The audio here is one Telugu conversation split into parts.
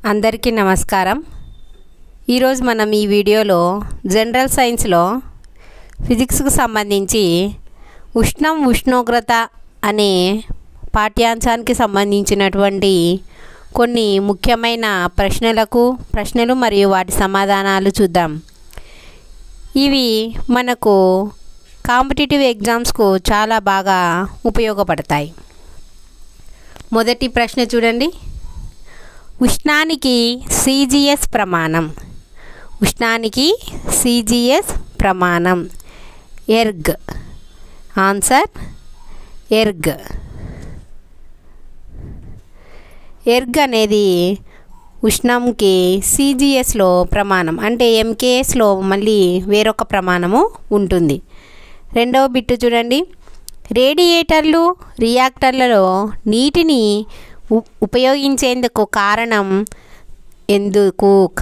అందరికీ నమస్కారం। ఈరోజు మనం ఈ వీడియోలో జనరల్ సైన్స్లో ఫిజిక్స్కు సంబంధించి ఉష్ణోగ్రత అనే పాఠ్యాంశానికి సంబంధించినటువంటి కొన్ని ముఖ్యమైన ప్రశ్నలు మరియు వాటి సమాధానాలు చూద్దాం। ఇవి మనకు కాంపిటిటివ్ ఎగ్జామ్స్కు చాలా బాగా ఉపయోగపడతాయి। మొదటి ప్రశ్న చూడండి, ఉష్ణానికి CGS ప్రమాణం। ఉష్ణానికి CGS ప్రమాణం ఎర్గ్। Answer erg. ఎర్గ్ అనేది ఉష్ణంకి CGSలో ప్రమాణం, అంటే MKSలో మళ్ళీ వేరొక ప్రమాణము ఉంటుంది। రెండవ బిట్టు చూడండి, రేడియేటర్లు రియాక్టర్లలో నీటిని ఉపయోగించేందుకు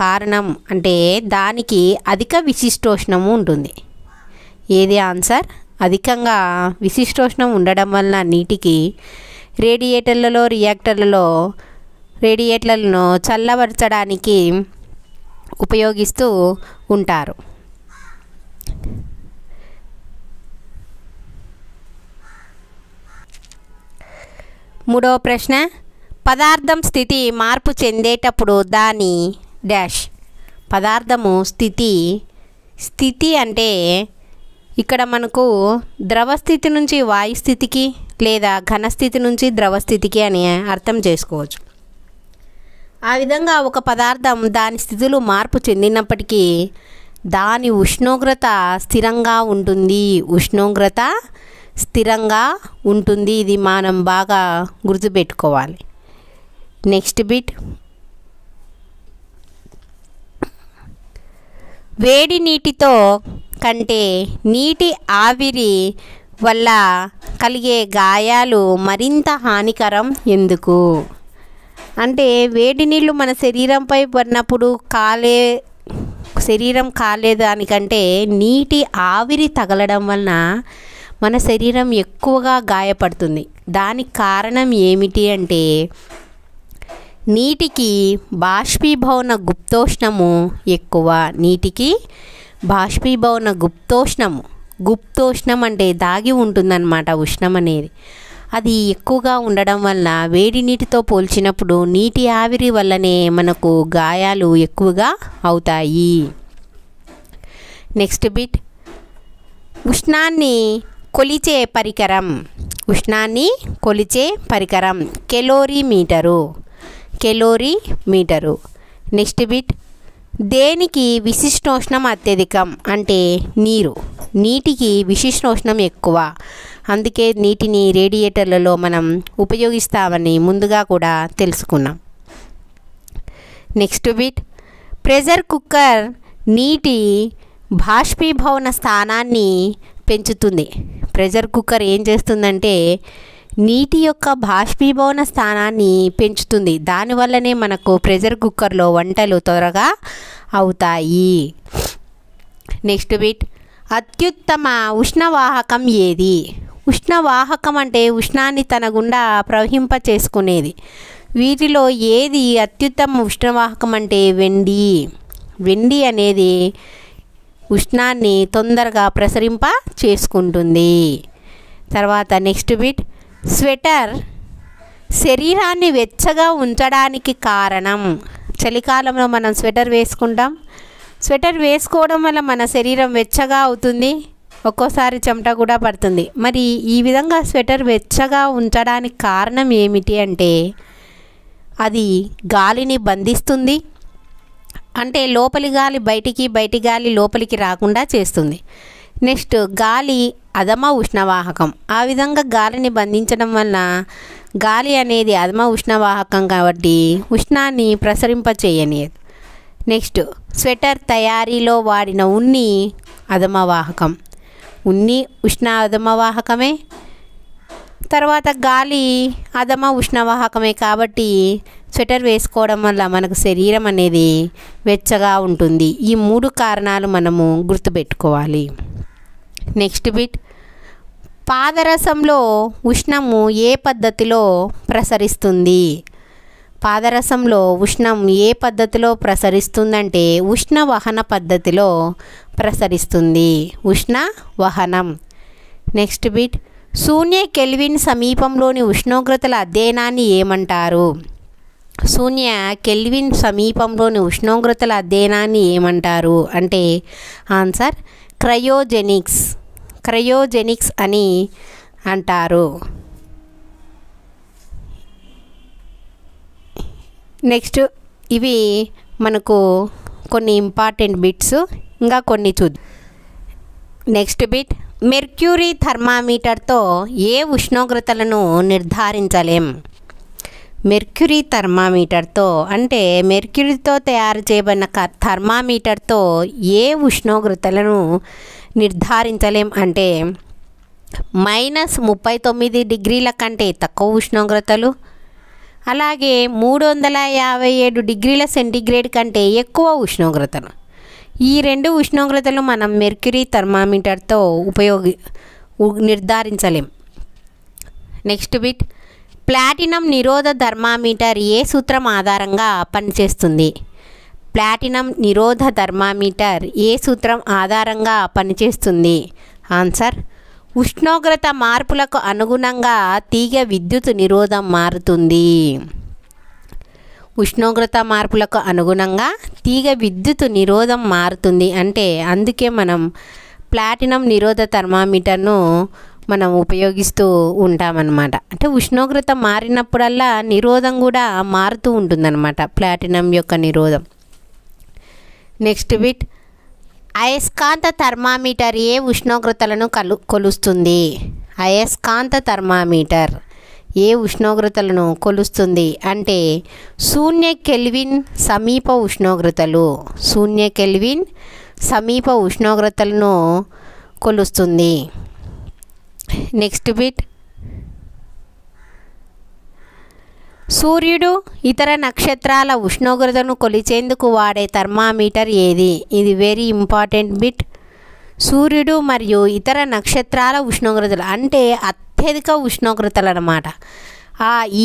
కారణం అంటే దానికి అధిక విశిష్టోష్ణము ఉంటుంది। ఏది ఆన్సర్? అధికంగా విశిష్టోష్ణం ఉండడం వలన నీటికి రేడియేటర్లను చల్లబరచడానికి ఉపయోగిస్తూ ఉంటారు। మూడవ ప్రశ్న, పదార్థం స్థితి మార్పు చెందేటప్పుడు దాని డాష్। పదార్థము స్థితి అంటే ఇక్కడ మనకు ద్రవస్థితి నుంచి వాయుస్థితికి లేదా ఘనస్థితి నుంచి ద్రవస్థితికి అని అర్థం చేసుకోవచ్చు। ఆ విధంగా ఒక పదార్థం దాని స్థితిలో మార్పు చెందినప్పటికీ దాని ఉష్ణోగ్రత స్థిరంగా ఉంటుంది। ఇది మనం బాగా గుర్తుపెట్టుకోవాలి। నెక్స్ట్ బిట్, వేడి నీటితో కంటే నీటి ఆవిరి వల్ల కలిగే గాయాలు మరింత హానికరం ఎందుకు? అంటే వేడి నీళ్ళు మన శరీరంపై పడినప్పుడు శరీరం కాలేదానికంటే నీటి ఆవిరి తగలడం వలన మన శరీరం ఎక్కువగా గాయపడుతుంది। దానికి కారణం ఏమిటి అంటే నీటికి బాష్పీభవన గుప్తోష్ణము ఎక్కువ। నీటికి బాష్పీభవన గుప్తోష్ణం అంటే దాగి ఉంటుందన్నమాట ఉష్ణం అనేది। అది ఎక్కువగా ఉండడం వల్ల వేడి నీటితో పోల్చినప్పుడు నీటి ఆవిరి వల్లనే మనకు గాయాలు ఎక్కువగా అవుతాయి। నెక్స్ట్ బిట్, ఉష్ణాన్ని కొలిచే పరికరం కెలోరీమీటరు। నెక్స్ట్ బిట్, దేనికి విశిష్టోష్ణం అత్యధికం? అంటే నీటికి విశిష్టోష్ణం ఎక్కువ, అందుకే నీటిని రేడియేటర్లలో మనం ఉపయోగిస్తామని ముందుగా కూడా తెలుసుకున్నాం। నెక్స్ట్ బిట్, ప్రెషర్ కుక్కర్ నీటి బాష్పీభవన స్థానాన్ని పెంచుతుంది। ప్రెషర్ కుక్కర్ ఏం చేస్తుందంటే నీటి యొక్క బాష్పీభవన స్థానాన్ని పెంచుతుంది। దానివల్లనే మనకు ప్రెషర్ కుక్కర్లో వంటలు త్వరగా అవుతాయి। నెక్స్ట్ బిట్, అత్యుత్తమ ఉష్ణవాహకం ఏది? ఉష్ణవాహకం అంటే ఉష్ణాన్ని తన గుండా ప్రవహింప చేసుకునేది। వీటిలో ఏది అత్యుత్తమ ఉష్ణవాహకం అంటే వెండి అనేది ఉష్ణాన్ని తొందరగా ప్రసరింప చేసుకుంటుంది। తర్వాత నెక్స్ట్ బిట్, స్వెటర్ శరీరాన్ని వెచ్చగా ఉంచడానికి కారణం? చలికాలంలో మనం స్వెటర్ వేసుకుంటాం। స్వెటర్ వేసుకోవడం వల్ల మన శరీరం వెచ్చగా అవుతుంది, ఒక్కోసారి చెమట కూడా పడుతుంది। మరి ఈ విధంగా స్వెటర్ వెచ్చగా ఉంచడానికి కారణం ఏమిటి అంటే అది గాలిని బంధిస్తుంది, అంటే లోపలి గాలి బయటి గాలి లోపలికి రాకుండా చేస్తుంది। నెక్స్ట్ గాలి అధమ ఉష్ణవాహకం, ఆ విధంగా గాలిని బంధించడం వల్ల గాలి అనేది అధమ ఉష్ణవాహకం కాబట్టి ఉష్ణాన్ని ప్రసరింప చేయనియదు। నెక్స్ట్ స్వెటర్ తయారీలో వాడిన ఉన్ని అధమవాహకం, ఉన్ని అధమవాహకమే। తర్వాత గాలి అధమ ఉష్ణవాహకమే కాబట్టి స్వెటర్ వేసుకోవడం వల్ల మనకు శరీరం అనేది వెచ్చగా ఉంటుంది। ఈ 3 కారణాలు మనము గుర్తుపెట్టుకోవాలి। నెక్స్ట్ బిట్, పాదరసంలో ఉష్ణము ఏ పద్ధతిలో ప్రసరిస్తుంది? పాదరసంలో ఉష్ణం ఏ పద్ధతిలో ప్రసరిస్తుందంటే ఉష్ణ వహన పద్ధతిలో ప్రసరిస్తుంది. ఉష్ణ వహనం. నెక్స్ట్ బిట్, శూన్య కెల్విన్ సమీపంలోని ఉష్ణోగ్రతల అధ్యయనాన్ని ఏమంటారు? శూన్య కెల్విన్ సమీపంలోని ఉష్ణోగ్రతల అధ్యయనాన్ని ఏమంటారు అంటే ఆన్సర్ క్రయోజెనిక్స్. క్రయోజెనిక్స్ అని అంటారు. నెక్స్ట్ ఇవి మనకు కొన్ని ఇంపార్టెంట్ బిట్స్, ఇంకా కొన్ని చూద్దాం. నెక్స్ట్ బిట్, మెర్క్యూరీ థర్మామీటర్తో ఏ ఉష్ణోగ్రతలను నిర్ధారించలేం? మెర్క్యూరీ థర్మామీటర్తో అంటే మెర్క్యూరీతో తయారు చేయబడిన థర్మామీటర్తో ఏ ఉష్ణోగ్రతలను నిర్ధారించలేం అంటే -39 డిగ్రీల కంటే తక్కువ ఉష్ణోగ్రతలు, అలాగే 357 డిగ్రీల సెంటీగ్రేడ్ కంటే ఎక్కువ ఉష్ణోగ్రతలు. ఈ రెండు ఉష్ణోగ్రతలు మనం మెర్క్యూరీ థర్మామీటర్తో నిర్ధారించలేం. నెక్స్ట్ బిట్, ప్లాటినం నిరోధ థర్మామీటర్ ఏ సూత్రం ఆధారంగా పనిచేస్తుంది? ప్లాటినం నిరోధ థర్మామీటర్ ఏ సూత్రం ఆధారంగా పనిచేస్తుంది? ఆన్సర్ ఉష్ణోగ్రత మార్పులకు అనుగుణంగా తీగ విద్యుత్ నిరోధం మారుతుంది. ఉష్ణోగ్రత మార్పులకు అనుగుణంగా తీగ విద్యుత్ నిరోధం మారుతుంది అంటే అందుకే మనం ప్లాటినం నిరోధ థర్మామీటర్ను మనం ఉపయోగిస్తూ ఉంటామన్నమాట. అంటే ఉష్ణోగ్రత మారినప్పుడల్లా నిరోధం కూడా మారుతూ ఉంటుందన్నమాట, ప్లాటినం యొక్క నిరోధం. నెక్స్ట్ బిట్, అయస్కాంత థర్మామీటర్ ఏ ఉష్ణోగ్రతలను కొలుస్తుంది? అయస్కాంత థర్మామీటర్ ఏ ఉష్ణోగ్రతలను కొలుస్తుంది అంటే శూన్య కెల్విన్ సమీప ఉష్ణోగ్రతలు. శూన్య కెల్విన్ సమీప ఉష్ణోగ్రతలను కొలుస్తుంది. నెక్స్ట్ బిట్, సూర్యుడు ఇతర నక్షత్రాల ఉష్ణోగ్రతను కొలిచేందుకు వాడే థర్మామీటర్ ఏది? ఇది వెరీ ఇంపార్టెంట్ బిట్. సూర్యుడు మరియు ఇతర నక్షత్రాల ఉష్ణోగ్రతలు అంటే అత్యధిక ఉష్ణోగ్రతలు అన్నమాట.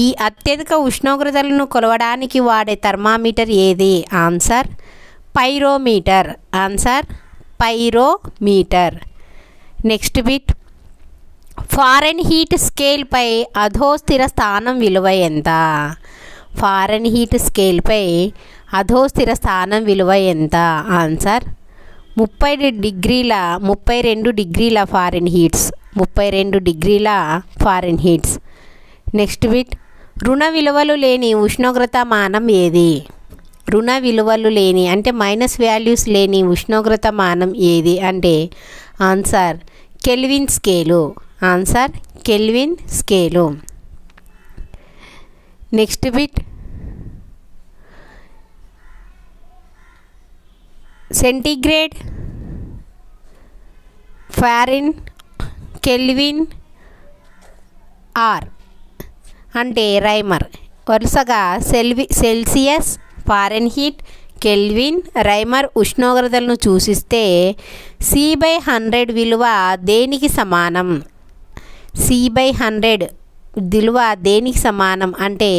ఈ అత్యధిక ఉష్ణోగ్రతలను కొలవడానికి వాడే థర్మామీటర్ ఏది? Answer pyrometer. Answer pyrometer. Next bit, Fahrenheit స్కేల్పై అధోస్థిర స్థానం విలువ ఎంత? ఫారెన్హీట్ స్కేల్పై అధోస్థిర స్థానం విలువ ఎంత? ఆన్సర్ 32 డిగ్రీల ఫారెన్హీట్స్. 32 డిగ్రీల ఫారెన్హీట్స్. నెక్స్ట్ బిట్, రుణ విలువలు లేని ఉష్ణోగ్రత మానం ఏది? రుణ విలువలు లేని అంటే మైనస్ వాల్యూస్ లేని ఉష్ణోగ్రత మానం ఏది అంటే answer Kelvin scale. Answer Kelvin scale. Next bit, centigrade, Fahrenheit, Kelvin, or అంటే రైమర్. వరుసగా సెల్సియస్, ఫారెన్హీట్, కెల్విన్, రైమర్ ఉష్ణోగ్రతలను సూచిస్తే C/100 విలువ దేనికి సమానం? C/100 విలువ దేనికి సమానం అంటే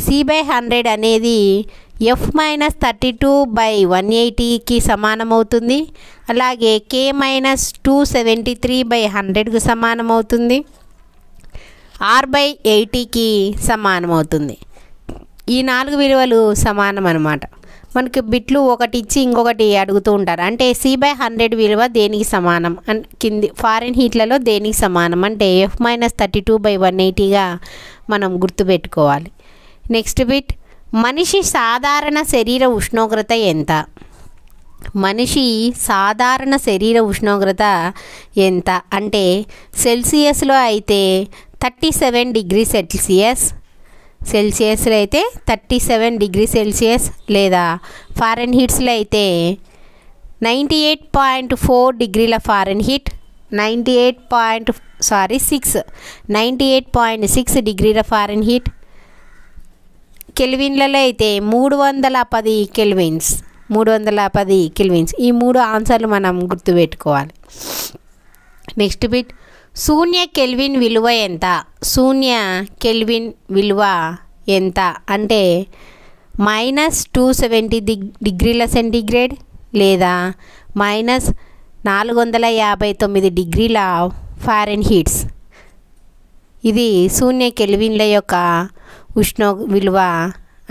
C/100 అనేది F-32/180కి సమానమవుతుంది. అలాగే K-273/100కు సమానమవుతుంది. R/80కి సమానమవుతుంది. ఈ 4 విలువలు సమానం అన్నమాట. మనకి బిట్లు ఒకటి ఇచ్చి ఇంకొకటి అడుగుతూ ఉంటారు. అంటే C/100 విలువ దేనికి సమానం కింది ఫారెన్ హీట్లలో దేనికి సమానం అంటే F-32/180గా మనం గుర్తుపెట్టుకోవాలి. నెక్స్ట్ బిట్, మనిషి సాధారణ శరీర ఉష్ణోగ్రత ఎంత? మనిషి సాధారణ శరీర ఉష్ణోగ్రత ఎంత అంటే సెల్సియస్లో అయితే 37 డిగ్రీ సెల్సియస్, సెల్సియస్లో అయితే 37 డిగ్రీ సెల్సియస్, లేదా ఫారెన్హీట్స్లో అయితే 98.4 డిగ్రీల ఫారెన్హీట్, 98.6 డిగ్రీల ఫారెన్హీట్. కెల్విన్లలో అయితే 310 కెల్విన్స్. 310 కెల్విన్స్. ఈ 3 ఆన్సర్లు మనం గుర్తుపెట్టుకోవాలి. నెక్స్ట్ బిట్, శూన్య కెల్విన్ విలువ ఎంత? శూన్య కెల్విన్ విలువ ఎంత అంటే -270 డిగ్రీల సెంటీగ్రేడ్ లేదా -459 డిగ్రీల ఫారెన్హీట్స్. ఇది శూన్య కెల్విన్ల యొక్క ఉష్ణ విలువ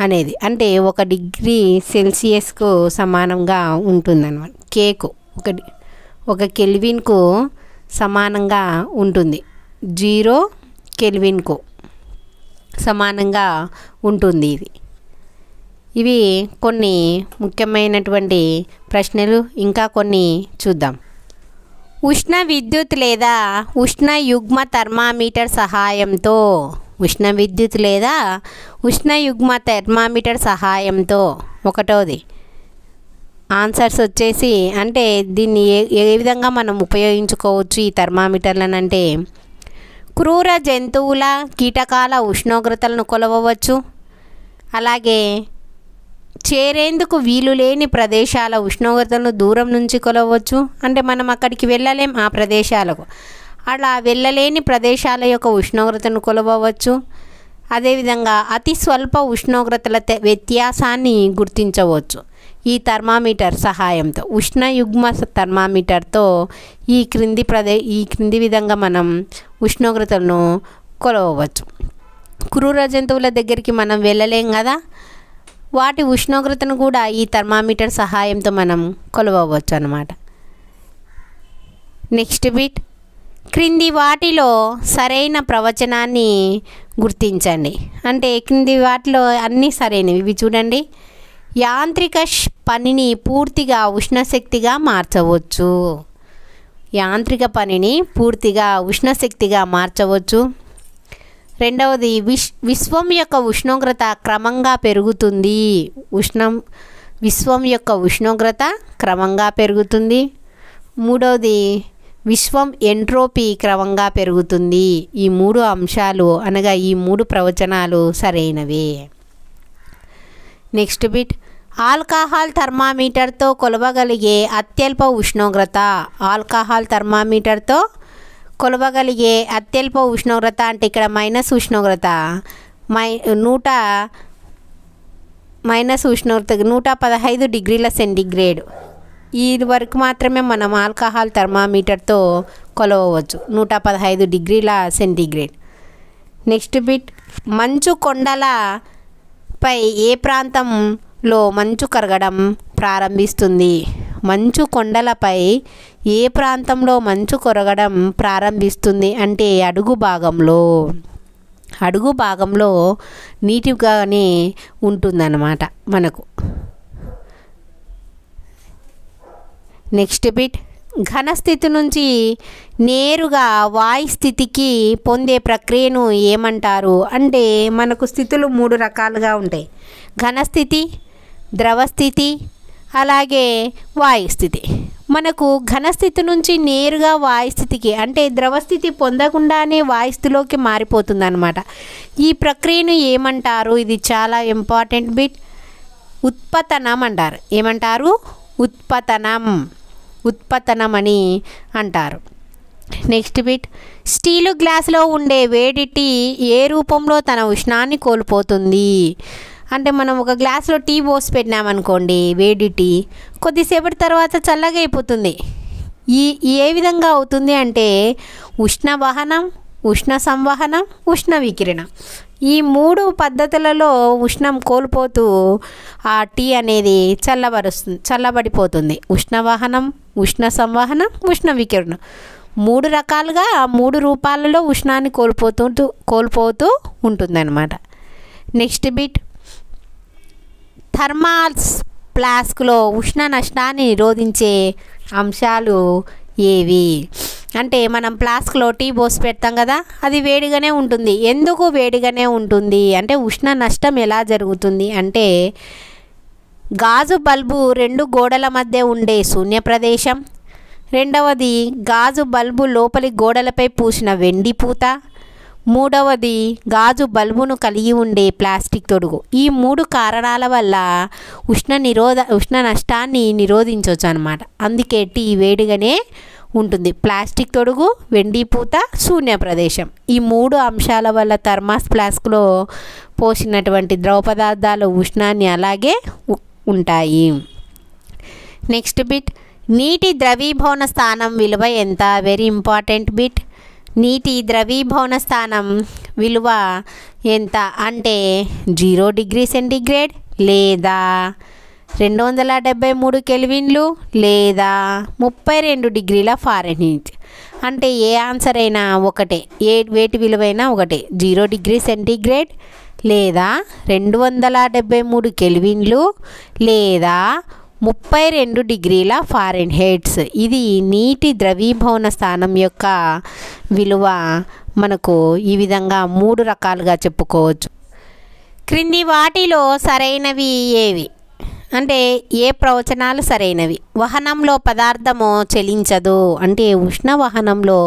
అనేది, అంటే 1 డిగ్రీ సెల్సియస్కు సమానంగా ఉంటుందన్నమాట. కేకు ఒక కెల్విన్కు సమానంగా ఉంటుంది, 0 కెల్విన్కు సమానంగా ఉంటుంది. ఇవి కొన్ని ముఖ్యమైనటువంటి ప్రశ్నలు. ఇంకా కొన్ని చూద్దాం. ఉష్ణ విద్యుత్ లేదా ఉష్ణ యుగ్మ థర్మామీటర్ సహాయంతో, ఉష్ణ విద్యుత్ లేదా ఉష్ణ యుగ్మ థర్మామీటర్ సహాయంతో. ఒకటోది ఆన్సర్స్ వచ్చేసి, అంటే దీన్ని ఏ విధంగా మనం ఉపయోగించుకోవచ్చు ఈ థర్మామీటర్లను అంటే, క్రూర జంతువుల కీటకాల ఉష్ణోగ్రతలను కొలవవచ్చు. అలాగే చేరేందుకు వీలు లేని ప్రదేశాల ఉష్ణోగ్రతలను దూరం నుంచి కొలవచ్చు, అంటే మనం అక్కడికి వెళ్ళలేం ఆ ప్రదేశాలకు, అలా వెళ్ళలేని ప్రదేశాల యొక్క ఉష్ణోగ్రతను కొలవచ్చు. అదేవిధంగా అతి స్వల్ప ఉష్ణోగ్రతల వ్యత్యాసాన్ని గుర్తించవచ్చు ఈ థర్మామీటర్ సహాయంతో. ఉష్ణ యుగ్మ థర్మామీటర్తో ఈ క్రింది విధంగా మనం ఉష్ణోగ్రతలను కొలవవచ్చు. క్రూర జంతువుల దగ్గరికి మనం వెళ్ళలేం కదా, వాటి ఉష్ణోగ్రతను కూడా ఈ థర్మామీటర్ సహాయంతో మనం కొలవవచ్చు అన్నమాట. నెక్స్ట్ బిట్, క్రింది వాటిలో సరైన ప్రవచనాన్ని గుర్తించండి. అంటే క్రింది వాటిలో అన్నీ సరైనవి. ఇవి చూడండి. యాంత్రిక పనిని పూర్తిగా ఉష్ణశక్తిగా మార్చవచ్చు. యాంత్రిక పనిని పూర్తిగా ఉష్ణశక్తిగా మార్చవచ్చు. రెండవది, విశ్వం యొక్క ఉష్ణోగ్రత క్రమంగా పెరుగుతుంది. విశ్వం యొక్క ఉష్ణోగ్రత క్రమంగా పెరుగుతుంది. మూడవది, విశ్వం ఎంట్రోపీ క్రమంగా పెరుగుతుంది. ఈ 3 అంశాలు అనగా ఈ 3 ప్రవచనాలు సరైనవే. నెక్స్ట్ బిట్, ఆల్కహాల్ థర్మామీటర్తో కొలవగలిగే అత్యల్ప ఉష్ణోగ్రత. ఆల్కహాల్ థర్మామీటర్తో కొలవగలిగే అత్యల్ప ఉష్ణోగ్రత అంటే ఇక్కడ మైనస్ ఉష్ణోగ్రత 115 డిగ్రీల సెంటీగ్రేడ్. ఈ వరకు మాత్రమే మనం ఆల్కహాల్ థర్మామీటర్తో కొలవవచ్చు, 115 డిగ్రీల సెంటీగ్రేడ్. నెక్స్ట్ బిట్, మంచు కొండలపై ఏ ప్రాంతంలో మంచు కరగడం ప్రారంభిస్తుంది. మంచు కొండలపై ఏ ప్రాంతంలో మంచు కరగడం ప్రారంభిస్తుంది అంటే అడుగు భాగంలో నీటిగానే ఉంటుందన్నమాట మనకు. నెక్స్ట్ బిట్, ఘనస్థితి నుంచి నేరుగా వాయు స్థితికి పొందే ప్రక్రియను ఏమంటారు అంటే మనకు స్థితులు 3 రకాలుగా ఉంటాయి. ఘనస్థితి, ద్రవస్థితి, అలాగే వాయుస్థితి. మనకు ఘనస్థితి నుంచి నేరుగా వాయుస్థితికి అంటే ద్రవస్థితి పొందకుండానే వాయుస్థితిలోకి మారిపోతుంది అన్నమాట. ఈ ప్రక్రియను ఏమంటారు? ఇది చాలా ఇంపార్టెంట్ బిట్. ఉత్పతనం అంటారు. ఏమంటారు? ఉత్పతనం అని అంటారు. నెక్స్ట్ బిట్, స్టీలు గ్లాసులో ఉండే వేడి టీ ఏ రూపంలో తన ఉష్ణాన్ని కోల్పోతుంది అంటే మనం ఒక గ్లాసులో టీ పోసి పెట్టినామనుకోండి, వేడి టీ కొద్దిసేపటి తర్వాత చల్లగా అయిపోతుంది. ఏ విధంగా అవుతుంది అంటే ఉష్ణవహనం, ఉష్ణ సంవహనం, ఉష్ణ వికిరణం. ఈ 3 పద్ధతులలో ఉష్ణం కోల్పోతూ ఆ టీ అనేది చల్లబడిపోతుంది. ఉష్ణవహనం, ఉష్ణ సంవహనం, ఉష్ణ వికిరణం 3 రకాలుగా 3 రూపాలలో ఉష్ణాన్ని కోల్పోతూ ఉంటుందన్నమాట. నెక్స్ట్ బిట్, థర్మాల్స్ ఫ్లాస్క్లో ఉష్ణ నష్టాన్ని నిరోధించే అంశాలు ఏవి అంటే మనం ఫ్లాస్క్లో టీ పోసి పెడతాం కదా, అది వేడిగానే ఉంటుంది. ఎందుకు వేడిగానే ఉంటుంది అంటే ఉష్ణ నష్టం ఎలా జరుగుతుంది అంటే గాజు బల్బు 2 గోడల మధ్య ఉండే శూన్య ప్రదేశం, రెండవది గాజు బల్బు లోపలి గోడలపై పూసిన వెండి పూత, మూడవది గాజు బల్బును కలిగి ఉండే ప్లాస్టిక్ తొడుగు. ఈ 3 కారణాల వల్ల ఉష్ణ నష్టాన్ని నిరోధించవచ్చు అన్నమాట. అందుకే టీ వేడిగానే ఉంటుంది. ప్లాస్టిక్ తొడుగు, వెండి పూత, శూన్య ప్రదేశం. ఈ 3 అంశాల వల్ల థర్మాస్ ఫ్లాస్క్లో పోసినటువంటి ద్రవ పదార్థాలు ఉష్ణాన్ని అలాగే ఉంటాయి. నెక్స్ట్ బిట్, నీటి ద్రవీభవన స్థానం విలువ ఎంత? Very important bit. నీటి ద్రవీభవన స్థానం విలువ ఎంత అంటే 0 డిగ్రీ సెంటీగ్రేడ్ లేదా 273 కెల్విన్లు లేదా 32 డిగ్రీల ఫారెన్హీట్. అంటే ఏ ఆన్సర్ అయినా ఒకటే, వేటి విలువైనా ఒకటే. 0 డిగ్రీ సెంటీగ్రేడ్ లేదా 273 కెల్విన్లు లేదా 32 డిగ్రీల ఫారెన్హీట్స్. ఇది నీటి ద్రవీభవన స్థానం యొక్క విలువ. మనకు ఈ విధంగా 3 రకాలుగా చెప్పుకోవచ్చు. క్రింది వాటిలో సరైనవి ఏవి అంటే ఏ ప్రవచనాలు సరైనవి? వహనంలో పదార్థము చలించదు అంటే ఉష్ణ వహనంలో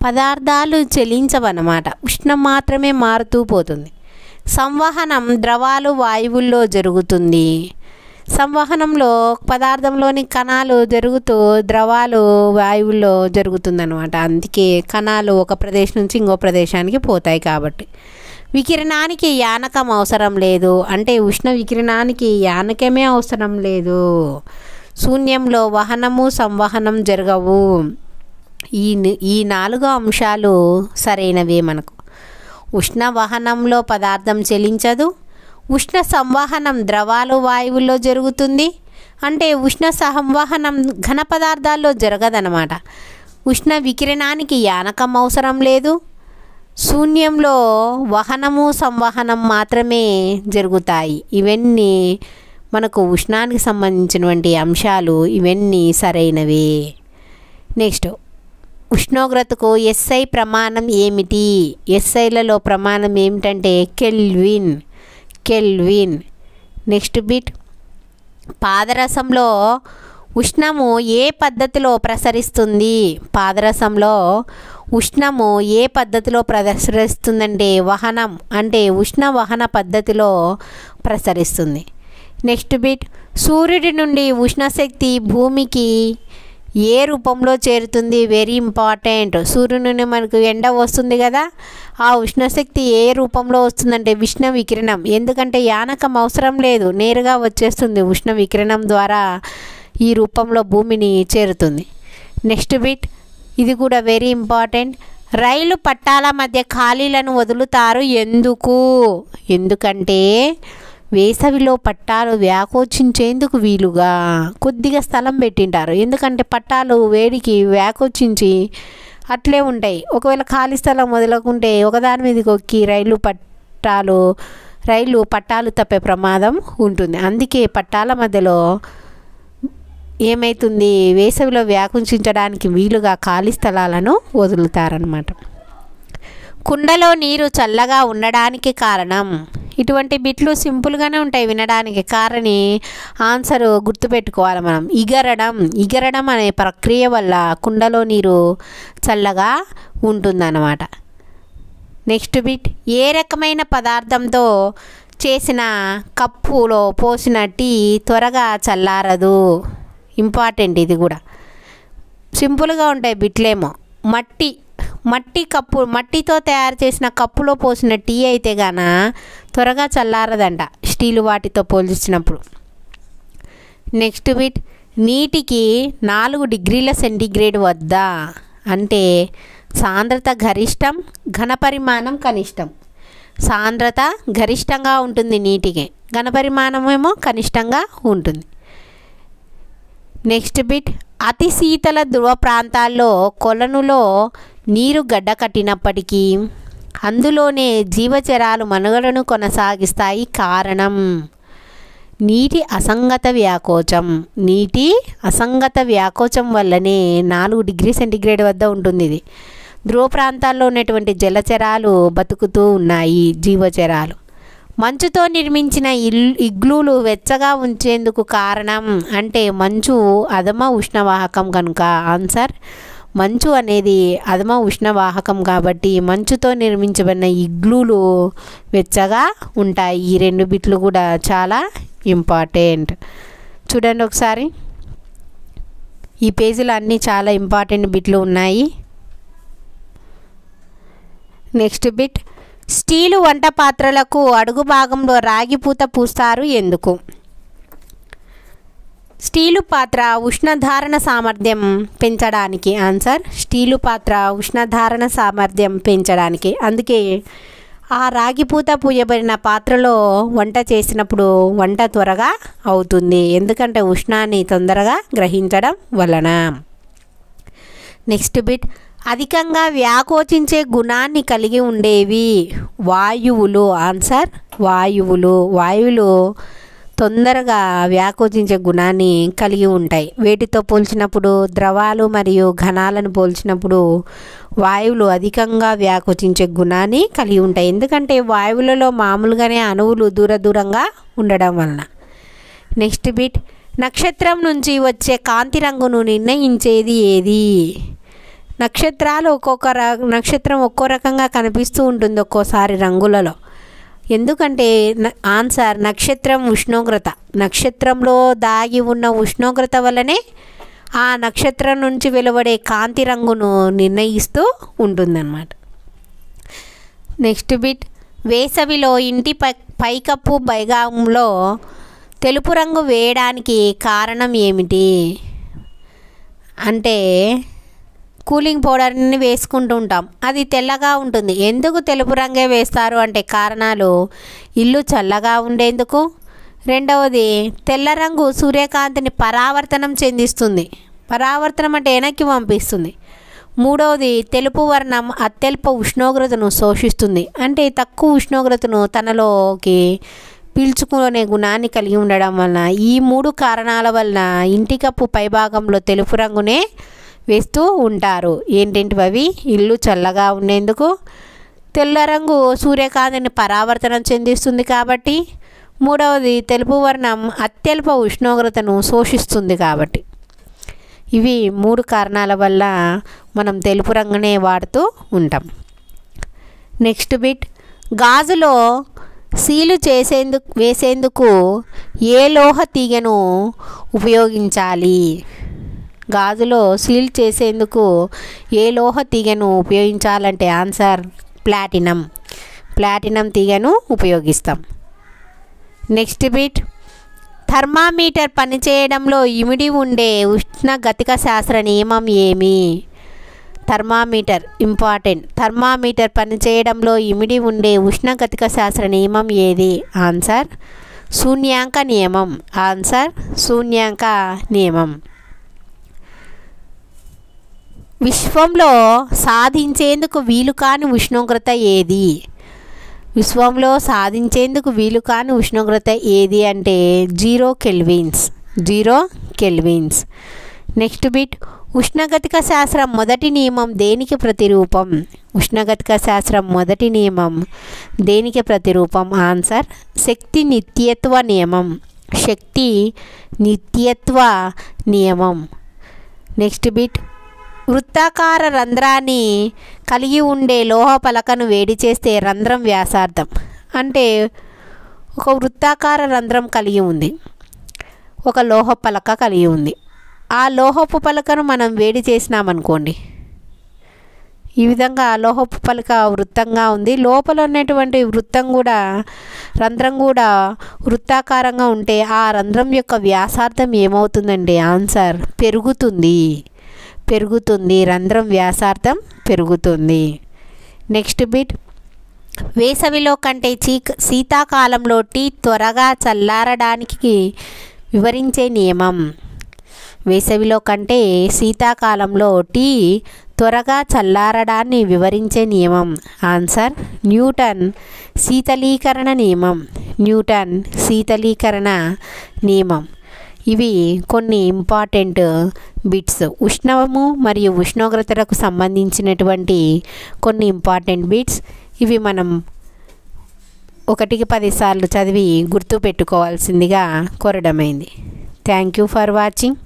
పదార్థాలు చలించవన్నమాట, ఉష్ణం మాత్రమే మారుతూ పోతుంది. సంవహనం ద్రవాలు వాయువుల్లో జరుగుతుంది. సంవహనంలో పదార్థంలోని కణాలు జరుగుతూ ద్రవాలు వాయువుల్లో జరుగుతుందన్నమాట. అందుకే కణాలు ఒక ప్రదేశం నుంచి ఇంకో ప్రదేశానికి పోతాయి. కాబట్టి వికిరణానికి యానకం అవసరం లేదు అంటే ఉష్ణ వికిరణానికి యానకమే అవసరం లేదు. శూన్యంలో వహనము సంవహనం జరగవు. ఈ 4 అంశాలు సరైనవే మనకు. ఉష్ణ వహనంలో పదార్థం చలించదు. ఉష్ణ సంవహనం ద్రవాలు వాయువుల్లో జరుగుతుంది అంటే ఉష్ణ సంవహనం ఘన పదార్థాల్లో జరగదన్నమాట. ఉష్ణ వికిరణానికి యానకం అవసరం లేదు. శూన్యంలో వహనము సంవహనం మాత్రమే జరుగుతాయి. ఇవన్నీ మనకు ఉష్ణానికి సంబంధించినటువంటి అంశాలు. ఇవన్నీ సరైనవే. నెక్స్ట్, ఉష్ణోగ్రతకు ఎస్ఐ ప్రమాణం ఏమిటి? ఎస్ఐలలో ప్రమాణం ఏమిటంటే కెల్విన్. నెక్స్ట్ బిట్, పాదరసంలో ఉష్ణము ఏ పద్ధతిలో ప్రసరిస్తుంది? పాదరసంలో ఉష్ణము ఏ పద్ధతిలో ప్రసరిస్తుందంటే వహనం అంటే ఉష్ణ వహన పద్ధతిలో ప్రసరిస్తుంది. నెక్స్ట్ బిట్, సూర్యుడి నుండి ఉష్ణశక్తి భూమికి ఏ రూపంలో చేరుతుంది? Very important. సూర్యుడి నుండి మనకు ఎండ వస్తుంది కదా, ఆ ఉష్ణశక్తి ఏ రూపంలో వస్తుందంటే ఉష్ణ వికిరణం. ఎందుకంటే యానకం అవసరం లేదు, నేరుగా వచ్చేస్తుంది. ఉష్ణ వికిరణం ద్వారా ఈ రూపంలో భూమిని చేరుతుంది. నెక్స్ట్ బిట్, ఇది కూడా వెరీ ఇంపార్టెంట్. రైలు పట్టాల మధ్య ఖాళీలను వదులుతారు ఎందుకు? ఎందుకంటే వేసవిలో పట్టాలు వ్యాకోచించేందుకు వీలుగా కొద్దిగా స్థలం పెట్టింటారు. ఎందుకంటే పట్టాలు వేడికి వ్యాకోచించి అట్లే ఉంటాయి. ఒకవేళ ఖాళీ స్థలం వదలకుంటే ఒకదాని మీదకి ఒక్కి రైలు పట్టాలు తప్పే ప్రమాదం ఉంటుంది. అందుకే పట్టాల మధ్యలో ఏమవుతుంది, వేసవిలో వ్యాకుంచడానికి వీలుగా ఖాళీ స్థలాలను వదులుతారనమాట. కుండలో నీరు చల్లగా ఉండడానికి కారణం? ఇటువంటి బిట్లు సింపుల్గానే ఉంటాయి వినడానికి, కానీ ఆన్సర్ గుర్తుపెట్టుకోవాలి మనం. ఇగరడం అనే ప్రక్రియ వల్ల కుండలో నీరు చల్లగా ఉంటుందన్నమాట. నెక్స్ట్ బిట్, ఏ రకమైన పదార్థంతో చేసిన కప్పులో పోసిన టీ త్వరగా చల్లారదు? ఇంపార్టెంట్, ఇది కూడా సింపుల్గా ఉంటాయి బిట్లేమో. మట్టితో తయారు చేసిన కప్పులో పోసిన టీ అయితే గాన త్వరగా చల్లారదంట స్టీలు వాటితో పోల్చినప్పుడు. నెక్స్ట్ బిట్, నీటికి 4 డిగ్రీల సెంటీగ్రేడ్ వద్ద అంటే సాంద్రత గరిష్టం, ఘనపరిమాణం కనిష్టం. సాంద్రత గరిష్టంగా ఉంటుంది నీటికి, ఘనపరిమాణం ఏమో కనిష్టంగా ఉంటుంది. నెక్స్ట్ బిట్, అతి శీతల ధ్రువ ప్రాంతాల్లో కొలనులో నీరు గడ్డ కట్టినప్పటికీ అందులోనే జీవచరాలు మనుగడను కొనసాగిస్తాయి. కారణం నీటి అసంగత వ్యాకోచం వల్లనే 4 డిగ్రీ సెంటీగ్రేడ్ వద్ద ఉంటుంది. ఇది ధ్రువ ప్రాంతాల్లో ఉన్నటువంటి జలచరాలు బతుకుతూ ఉన్నాయి, జీవచరాలు. మంచుతో నిర్మించిన ఇగ్లూలు వెచ్చగా ఉంచేందుకు కారణం అంటే మంచు అధమ ఉష్ణవాహకం కనుక ఆన్సర్ మంచు అనేది అధమ ఉష్ణవాహకం కాబట్టి మంచుతో నిర్మించబడిన ఇగ్లూలు వెచ్చగా ఉంటాయి. ఈ 2 బిట్లు కూడా చాలా ఇంపార్టెంట్. చూడండి ఒకసారి. ఈ పేజీలో అన్నీ చాలా ఇంపార్టెంట్ బిట్లు ఉన్నాయి. నెక్స్ట్ బిట్, స్టీలు వంట పాత్రలకు అడుగు భాగంలో రాగి పూత పూస్తారు ఎందుకు? స్టీలు పాత్ర ఉష్ణధారణ సామర్థ్యం పెంచడానికి. ఆన్సర్, స్టీలు పాత్ర ఉష్ణధారణ సామర్థ్యం పెంచడానికి. అందుకే ఆ రాగి పూత పూయబడిన పాత్రలో వంట చేసినప్పుడు వంట త్వరగా అవుతుంది, ఎందుకంటే ఉష్ణాన్ని తొందరగా గ్రహించడం వలన. నెక్స్ట్ బిట్, అధికంగా వ్యాకోచించే గుణాన్ని కలిగి ఉండేవి వాయువులు. ఆన్సర్, వాయువులు తొందరగా వ్యాకోచించే గుణాన్ని కలిగి ఉంటాయి. వేటితో పోల్చినప్పుడు? ద్రవాలు మరియు ఘనాలను పోల్చినప్పుడు వాయువులు అధికంగా వ్యాకోచించే గుణాన్ని కలిగి ఉంటాయి, ఎందుకంటే వాయువులలో మామూలుగానే అణువులు దూరంగా ఉండడం వలన. నెక్స్ట్ బిట్, నక్షత్రం నుంచి వచ్చే కాంతి రంగును నిర్ణయించేది ఏది? నక్షత్రాలు నక్షత్రం ఒక్కో రకంగా కనిపిస్తూ ఉంటుంది ఒక్కోసారి రంగులలో, ఎందుకంటే ఆన్సర్ నక్షత్రం ఉష్ణోగ్రత. నక్షత్రంలో దాగి ఉన్న ఉష్ణోగ్రత వల్లనే ఆ నక్షత్రం నుంచి వెలువడే కాంతి రంగును నిర్ణయిస్తూ ఉంటుందన్నమాట. నెక్స్ట్ బిట్, వేసవిలో ఇంటి పైకప్పు పైభాగంలో తెలుపు రంగు వేయడానికి కారణం ఏమిటి? అంటే కూలింగ్ పౌడర్ని వేసుకుంటూ ఉంటాం, అది తెల్లగా ఉంటుంది. ఎందుకు తెలుపు రంగే వేస్తారు అంటే కారణాలు: ఇల్లు చల్లగా ఉండేందుకు, రెండవది తెల్ల రంగు సూర్యకాంతిని పరావర్తనం చెందిస్తుంది, పరావర్తనం అంటే వెనక్కి పంపిస్తుంది, మూడవది తెలుపు వర్ణం అత్యల్ప ఉష్ణోగ్రతను శోషిస్తుంది, అంటే తక్కువ ఉష్ణోగ్రతను తనలోకి పీల్చుకునే గుణాన్ని కలిగి ఉండడం వలన. ఈ 3 కారణాల వలన ఇంటి కప్పు పైభాగంలో తెలుపు రంగునే వేస్తూ ఉంటారు. ఏంటంటే అవి: ఇల్లు చల్లగా ఉండేందుకు, తెల్ల రంగు సూర్యకాంతిని పరావర్తనం చెందిస్తుంది కాబట్టి, మూడవది తెలుపు వర్ణం అత్యల్ప ఉష్ణోగ్రతను శోషిస్తుంది కాబట్టి. ఇవి 3 కారణాల వల్ల మనం తెలుపు రంగునే వాడుతూ ఉంటాం. నెక్స్ట్ బిట్, గాజులో సీలు వేసేందుకు ఏ లోహ తీగను ఉపయోగించాలి? గాజులో సీల్ చేసేందుకు ఏ లోహ తీగను ఉపయోగించాలంటే ఆన్సర్ ప్లాటినం తీగను ఉపయోగిస్తాం. నెక్స్ట్ బిట్, థర్మామీటర్ పనిచేయడంలో ఇమిడి ఉండే ఉష్ణగతిక శాస్త్ర నియమం ఏమి? Thermometer important. థర్మామీటర్ పనిచేయడంలో ఇమిడి ఉండే ఉష్ణగతిక శాస్త్ర నియమం ఏది? ఆన్సర్, శూన్యాంక నియమం. ఆన్సర్, శూన్యాంక నియమం. విశ్వంలో సాధించేందుకు వీలు కాని ఉష్ణోగ్రత ఏది? విశ్వంలో సాధించేందుకు వీలు కాని ఉష్ణోగ్రత ఏది అంటే 0 కెల్విన్స్. నెక్స్ట్ బిట్, ఉష్ణగతిక శాస్త్రం మొదటి నియమం దేనికి ప్రతిరూపం? ఉష్ణగతిక శాస్త్రం మొదటి నియమం దేనికి ప్రతిరూపం? ఆన్సర్, శక్తి నిత్యత్వ నియమం. నెక్స్ట్ బిట్, వృత్తాకార రంధ్రాన్ని కలిగి ఉండే లోహ పలకను వేడి చేస్తే రంధ్రం వ్యాసార్థం. అంటే ఒక వృత్తాకార రంధ్రం కలిగి ఉంది, ఒక లోహ పలక కలిగి ఉంది. ఆ లోహపు పలకను మనం వేడి చేసినామనుకోండి, ఈ విధంగా లోహపు పలక వృత్తంగా ఉంది, లోపల ఉన్నటువంటి రంధ్రం కూడా వృత్తాకారంగా ఉంటే ఆ రంధ్రం యొక్క వ్యాసార్థం ఏమవుతుందంటే ఆన్సర్, పెరుగుతుంది. రంధ్రం వ్యాసార్థం పెరుగుతుంది. నెక్స్ట్ బిట్, వేసవిలో కంటే శీతాకాలంలో టీ త్వరగా చల్లారడానికి వివరించే నియమం. వేసవిలో కంటే శీతాకాలంలో టీ త్వరగా చల్లారడాన్ని వివరించే నియమం. ఆన్సర్, న్యూటన్ శీతలీకరణ నియమం. ఇవి కొన్ని ఇంపార్టెంట్ బిట్స్, ఉష్ణము మరియు ఉష్ణోగ్రతలకు సంబంధించినటువంటి కొన్ని ఇంపార్టెంట్ బిట్స్. ఇవి మనం 1కి 10 సార్లు చదివి గుర్తు పెట్టుకోవాల్సిందిగా కోరడమైంది. Thank you for watching.